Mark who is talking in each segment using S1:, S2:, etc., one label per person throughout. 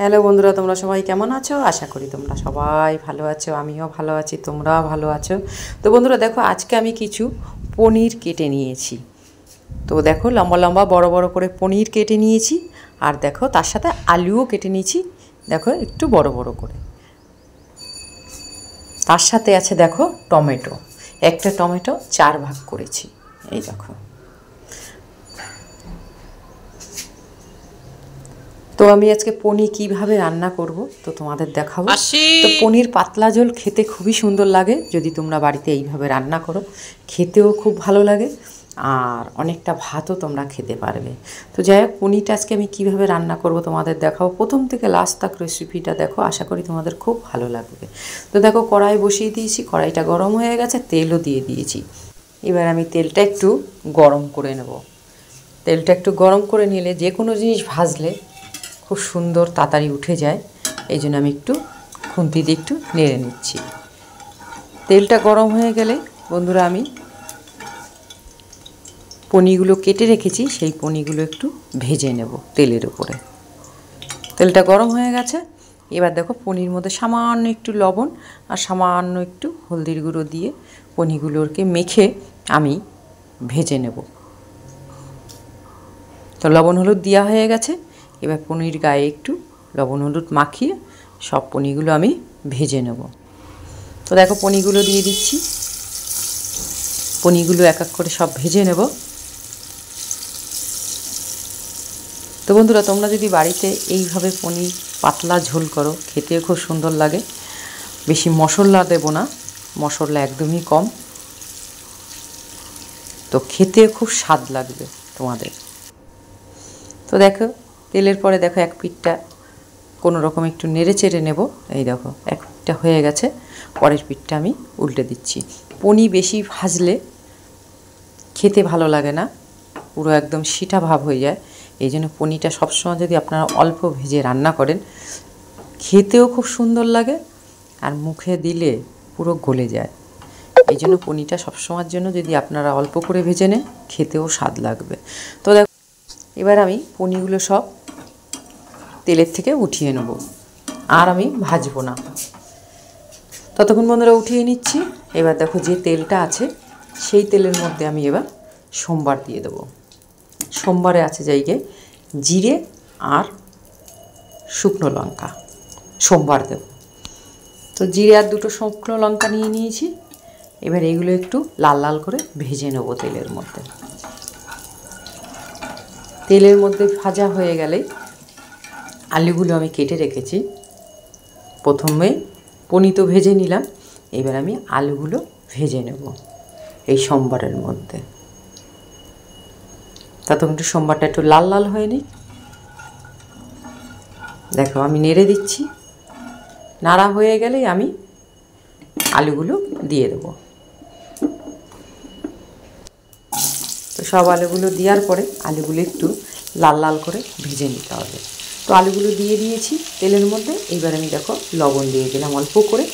S1: Hello বন্ধুরা, তোমরা সবাই কেমন আছো? আশা করি তোমরা সবাই ভালো আছো, আমিও ভালো আছি, তোমরাও ভালো আছো। তো বন্ধুরা দেখো, আজকে আমি কিছু পনির কেটে নিয়েছি। তো দেখো, লম্বা লম্বা বড় বড় করে পনির কেটে নিয়েছি। আর দেখো, তার সাথে আলুও কেটে নিয়েছি, দেখো একটু বড় বড় করে। তার সাথে আছে দেখো টমেটো, একটা টমেটো 4 ভাগ করেছি, এই দেখো। তো আমি আজকে পনির কিভাবে রান্না করব তো তোমাদের দেখাবো। তো পনির পাতলা ঝোল খেতে খুবই সুন্দর লাগে, যদি তোমরা বাড়িতে এইভাবে রান্না করো খেতেও খুব ভালো লাগে, আর অনেকটা ভাতও তোমরা খেতে পারবে। তো যাই হোক, পনিরটা আজকে আমি কিভাবে রান্না করব তোমাদের দেখাবো। প্রথম থেকে লাস্ট তক রেসিপিটা দেখো, আশা করি তোমাদের খুব ভালো লাগবে। তো দেখো, কড়াই বসিয়ে দিয়েছি, কড়াইটা গরম হয়ে গেছে, তেলও দিয়ে দিয়েছি। এবার আমি তেলটা একটু গরম করে নেব। তেলটা একটু গরম করে নিলে যে কোনো জিনিস ভাজলে খুব সুন্দর তাড়াতাড়ি উঠে যায়, এই জন্য আমি একটু খুন্তি দিয়ে একটু নেড়ে নিচ্ছি। তেলটা গরম হয়ে গেলে বন্ধুরা, আমি পনিরগুলো কেটে রেখেছি, সেই পনিরগুলো একটু ভেজে নেব তেলের উপরে। তেলটা গরম হয়ে গেছে, এবার দেখো পনির মধ্যে সামান্য একটু লবণ আর সামান্য একটু হলদির গুঁড়ো দিয়ে পনিরগুলোকে মেখে আমি ভেজে নেব। তো লবণ হলুদ দেওয়া হয়ে গেছে, এবার পনির গায়ে একটু লবণ হলুদ মাখিয়ে সব পনিরগুলো আমি ভেজে নেব। তো দেখো, পনিরগুলো দিয়ে দিচ্ছি, পনিরগুলো এক এক করে সব ভেজে নেব। তো বন্ধুরা, তোমরা যদি বাড়িতে এইভাবে পনির পাতলা ঝোল করো খেতেও খুব সুন্দর লাগে। বেশি মশলা দেব না, মশলা একদমই কম, তো খেতে খুব স্বাদ লাগবে তোমাদের। তো দেখো, তেলের পরে দেখো এক পিঠটা কোনো রকম একটু নেড়ে চেড়ে নেব। এই দেখো, এক পিঠটা হয়ে গেছে, পরের পিঠটা আমি উল্টে দিচ্ছি। পনির বেশি ভাজলে খেতে ভালো লাগে না, পুরো একদম সিটা ভাব হয়ে যায়। এই জন্য পনিরটা সবসময় যদি আপনারা অল্প ভেজে রান্না করেন খেতেও খুব সুন্দর লাগে, আর মুখে দিলে পুরো গলে যায়। এই জন্য পনিরটা সবসময়ের জন্য যদি আপনারা অল্প করে ভেজে নেন খেতেও স্বাদ লাগবে। তো দেখো, এবার আমি পনিরগুলো সব তেলের থেকে উঠিয়ে নেব, আর আমি ভাজবো না। ততক্ষণ বন্ধুরা উঠিয়ে নিচ্ছি। এবার দেখো, যে তেলটা আছে সেই তেলের মধ্যে আমি এবার সোমবার দিয়ে দেবো। সোমবারে আছে জায়গায় জিরে আর শুকনো লঙ্কা সোমবার দেব। তো জিরে আর দুটো শুকনো লঙ্কা নিয়ে নিয়েছি, এবার এগুলো একটু লাল লাল করে ভেজে নেব তেলের মধ্যে। তেলের মধ্যে ভাজা হয়ে গেলে আলুগুলো আমি কেটে রেখেছি, প্রথমে পনির তো ভেজে নিলাম, এবার আমি আলুগুলো ভেজে নেব এই সোমবারের মধ্যে। ততক্ষণ একটু সোমবারটা একটু লাল লাল হয়ে নিই। দেখো, আমি নেড়ে দিচ্ছি, নাড়া হয়ে গেলেই আমি আলুগুলো দিয়ে দেব। তো সব আলুগুলো দেওয়ার পরে আলুগুলো একটু লাল লাল করে ভেজে নিতে হবে। তো আলুগুলো দিয়ে দিয়েছি তেলের মধ্যে, এইবার আমি দেখো লবণ দিয়ে দিলাম অল্প করে,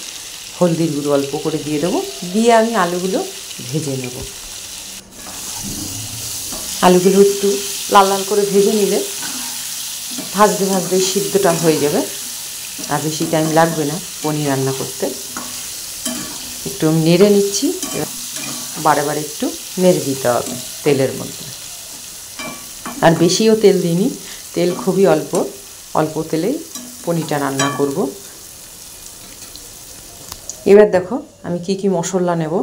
S1: হলদির গুঁড়ো অল্প করে দিয়ে দেবো, দিয়ে আমি আলুগুলো ভেজে নেব। আলুগুলো একটু লাল লাল করে ভেজে নিলে ভাজতে ভাজতে সিদ্ধটা হয়ে যাবে, আর বেশি টাইম লাগবে না পনির রান্না করতে। একটু আমি নেড়ে নিচ্ছি, বারে বারে একটু নেড়ে দিতে হবে তেলের মধ্যে। আর বেশিও তেল দিইনি, তেল খুবই অল্প, অল্প তেলেই পনিরটা রান্না করব। এবার দেখো আমি কি কি মশলা নেব।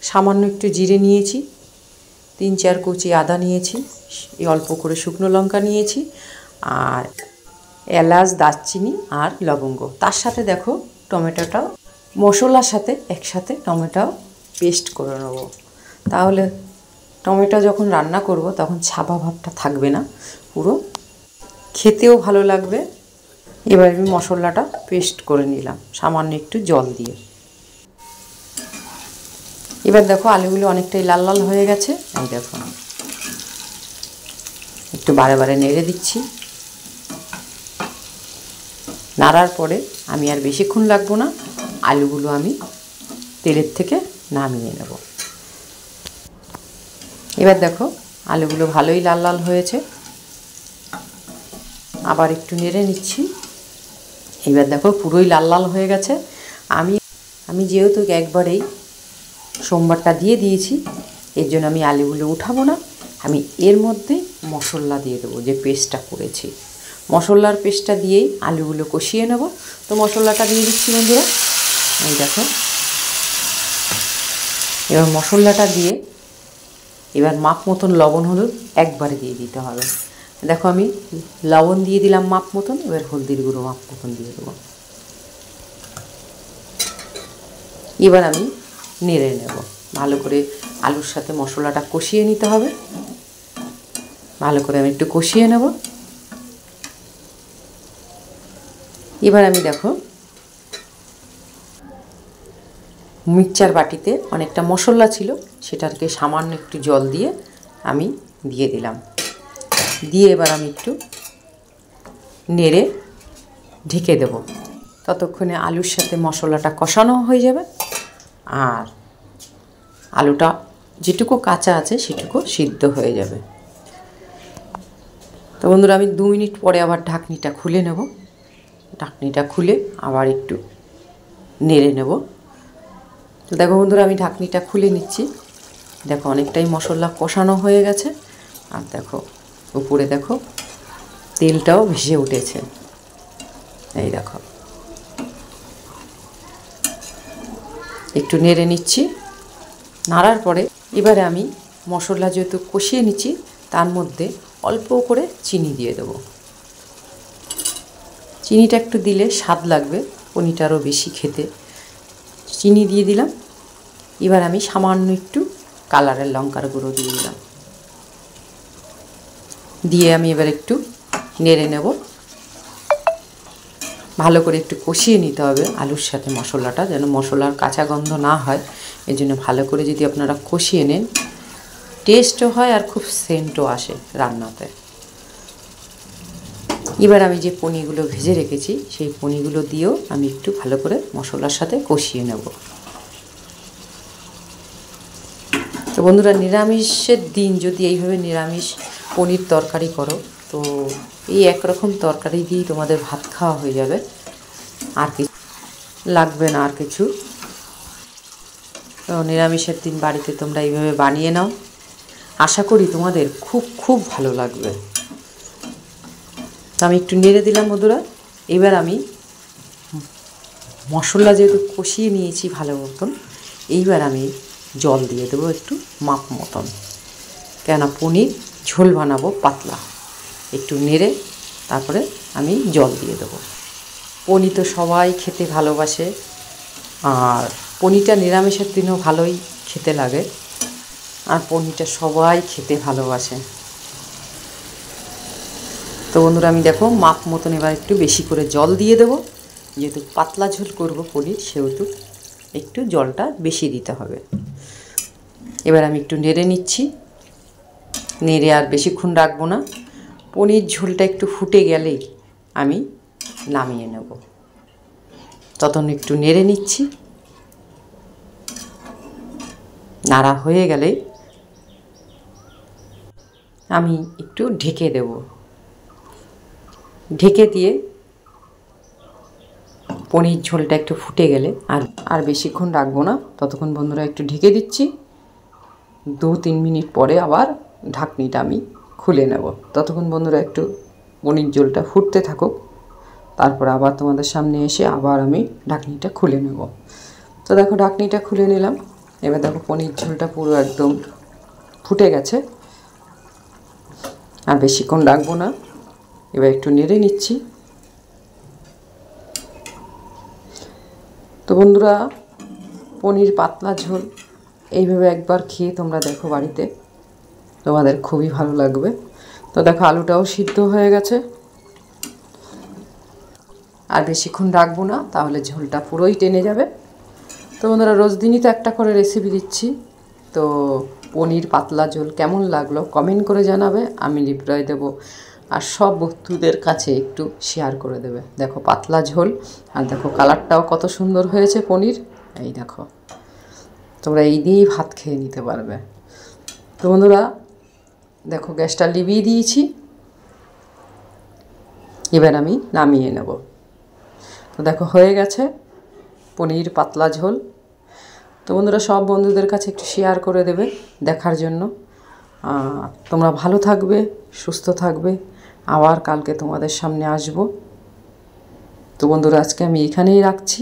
S1: সামান্য একটু জিরে নিয়েছি, 3-4 কুচি আদা নিয়েছি, এই অল্প করে শুকনো লঙ্কা নিয়েছি, আর এলাচ, দারচিনি আর লবঙ্গ। তার সাথে দেখো টমেটোটাও মশলার সাথে একসাথে টমেটো পেস্ট করে নেব, তাহলে টমেটো যখন রান্না করব তখন ছাপা ভাবটা থাকবে না, পুরো খেতেও ভালো লাগবে। এবার আমি মশলাটা পেস্ট করে নিলাম সামান্য একটু জল দিয়ে। এবার দেখো আলুগুলো অনেকটাই লাল লাল হয়ে গেছে, এই দেখো একটু বারে বারে নেড়ে দিচ্ছি। নাড়ার পরে আমি আর বেশিক্ষণ লাগবো না, আলুগুলো আমি তেলের থেকে নামিয়ে নেব। এবার দেখো আলুগুলো ভালোই লাল লাল হয়েছে, আবার একটু নেড়ে নিচ্ছি। এবার দেখো পুরোই লাল লাল হয়ে গেছে। আমি যেহেতু একবারেই সোমবারটা দিয়ে দিয়েছি, এর জন্য আমি আলুগুলো উঠাবো না। আমি এর মধ্যে মশলা দিয়ে দেবো, যে পেস্টটা করেছি মশলার পেস্টটা দিয়েই আলুগুলো কষিয়ে নেব। তো মশলাটা দিয়ে দিচ্ছি বন্ধুরা, এই দেখো। এবার মশলাটা দিয়ে এবার মাপ মতন লবণ হলুদ একবারে দিয়ে দিতে হবে। দেখো আমি লবণ দিয়ে দিলাম মাপ মতন, এবার হলদির গুঁড়ো মাপ মতন দিয়ে দেবো। এবার আমি নেড়ে নেব ভালো করে। আলুর সাথে মশলাটা কষিয়ে নিতে হবে, ভালো করে আমি একটু কষিয়ে নেব। এবার আমি দেখো মিক্সচার বাটিতে অনেকটা মশলা ছিল, সেটাকে সামান্য একটু জল দিয়ে আমি দিয়ে দিলাম। দিয়ে এবার আমি একটু নেড়ে ঢেকে দেব। ততক্ষণে আলুর সাথে মশলাটা কষানো হয়ে যাবে, আর আলুটা যেটুকু কাঁচা আছে সেটুকু সিদ্ধ হয়ে যাবে। তো বন্ধুরা আমি 2 মিনিট পরে আবার ঢাকনিটা খুলে নেব। ঢাকনিটা খুলে আবার একটু নেড়ে নেব। তো দেখো বন্ধুরা আমি ঢাকনিটা খুলে নিচ্ছি। দেখো অনেকটাই মশলা কষানো হয়ে গেছে, আর দেখো উপরে দেখো তেলটাও ভেসে উঠেছে। এই দেখো একটু নেড়ে নিচ্ছি। নাড়ার পরে এবারে আমি মশলা যেহেতু কষিয়ে নিচ্ছি, তার মধ্যে অল্প করে চিনি দিয়ে দেবো। চিনিটা একটু দিলে স্বাদ লাগবে, পনিরটা আরও বেশি খেতে। চিনি দিয়ে দিলাম। এবার আমি সামান্য একটু কালারের লঙ্কার গুঁড়ো দিয়ে দিলাম। দিয়ে আমি এবার একটু নেড়ে নেব। ভালো করে একটু কষিয়ে নিতে হবে আলুর সাথে মশলাটা, যেন মশলার কাঁচা গন্ধ না হয়। এই জন্য ভালো করে যদি আপনারা কষিয়ে নেন, টেস্টও হয় আর খুব সেন্টও আসে রান্নাতে। এবার আমি যে পনিরগুলো ভেজে রেখেছি, সেই পনিরগুলো দিয়েও আমি একটু ভালো করে মশলার সাথে কষিয়ে নেব। তো বন্ধুরা নিরামিষের দিন যদি এইভাবে নিরামিষ পনির তরকারি করো, তো এই একরকম তরকারি দিয়েই তোমাদের ভাত খাওয়া হয়ে যাবে, আর কিছু লাগবে না আর কিছু। তো নিরামিষের দিন বাড়িতে তোমরা এইভাবে বানিয়ে নাও, আশা করি তোমাদের খুব খুব ভালো লাগবে। তো আমি একটু নেড়ে দিলাম বন্ধুরা। এবার আমি মশলা যেহেতু কষিয়ে নিয়েছি ভালো মতন, এইবার আমি জল দিয়ে দেবো একটু মাপ মতন, কেননা পনির ঝোল বানাবো পাতলা। একটু নেড়ে তারপরে আমি জল দিয়ে দেবো। পনির তো সবাই খেতে ভালোবাসে, আর পনিরটা নিরামিষের দিনেও ভালোই খেতে লাগে, আর পনিরটা সবাই খেতে ভালোবাসে। তো বন্ধুরা আমি দেখো মাপ মতন এবার একটু বেশি করে জল দিয়ে দেবো। যেহেতু পাতলা ঝোল করব পনির, সেহেতু একটু জলটা বেশি দিতে হবে। এবার আমি একটু নেড়ে নিচ্ছি। নেড়ে আর বেশিক্ষণ রাখবো না। পনির ঝোলটা একটু ফুটে গেলেই আমি নামিয়ে নেব। তখন একটু নেড়ে নিচ্ছি। নাড়া হয়ে গেলে আমি একটু ঢেকে দেব। ঢেকে দিয়ে পনির ঝোলটা একটু ফুটে গেলে আর বেশিক্ষণ রাখবো না, ততক্ষণ বন্ধুরা একটু ঢেকে দিচ্ছি। 2-3 মিনিট পরে আবার ঢাকনিটা আমি খুলে নেব। ততক্ষণ বন্ধুরা একটু পনির ঝোলটা ফুটতে থাকুক, তারপর আবার তোমাদের সামনে এসে আবার আমি ঢাকনিটা খুলে নেব। তো দেখো ঢাকনিটা খুলে নিলাম। এবার দেখো পনির ঝোলটা পুরো একদম ফুটে গেছে, আর বেশিক্ষণ রাখবো না। এবার একটু নেড়ে নিচ্ছি। তো বন্ধুরা পনির পাতলা ঝোল এইভাবে একবার খেয়ে তোমরা দেখো বাড়িতে, তোমাদের খুবই ভালো লাগবে। তো দেখো আলুটাও সিদ্ধ হয়ে গেছে, আর বেশিক্ষণ রাখবো না, তাহলে ঝোলটা পুরোই টেনে যাবে। তো বন্ধুরা রোজ দিনই তো একটা করে রেসিপি দিচ্ছি। তো পনির পাতলা ঝোল কেমন লাগলো কমেন্ট করে জানাবে, আমি রিপ্লাই দেবো। আর সব বন্ধুদের কাছে একটু শেয়ার করে দেবে। দেখো পাতলা ঝোল, আর দেখো কালারটাও কত সুন্দর হয়েছে পনির। এই দেখো তোমরা এই দিয়েই ভাত খেয়ে নিতে পারবে। তো বন্ধুরা দেখো গ্যাসটা লিভিয়ে দিয়েছি। এবার আমি নামিয়ে নেব। তো দেখো হয়ে গেছে পনির পাতলা ঝোল। তো বন্ধুরা, সব বন্ধুদের কাছে একটু শেয়ার করে দেবে দেখার জন্য। তোমরা ভালো থাকবে, সুস্থ থাকবে, আবার কালকে তোমাদের সামনে আসব। তো বন্ধুরা, আজকে আমি এখানেই রাখছি।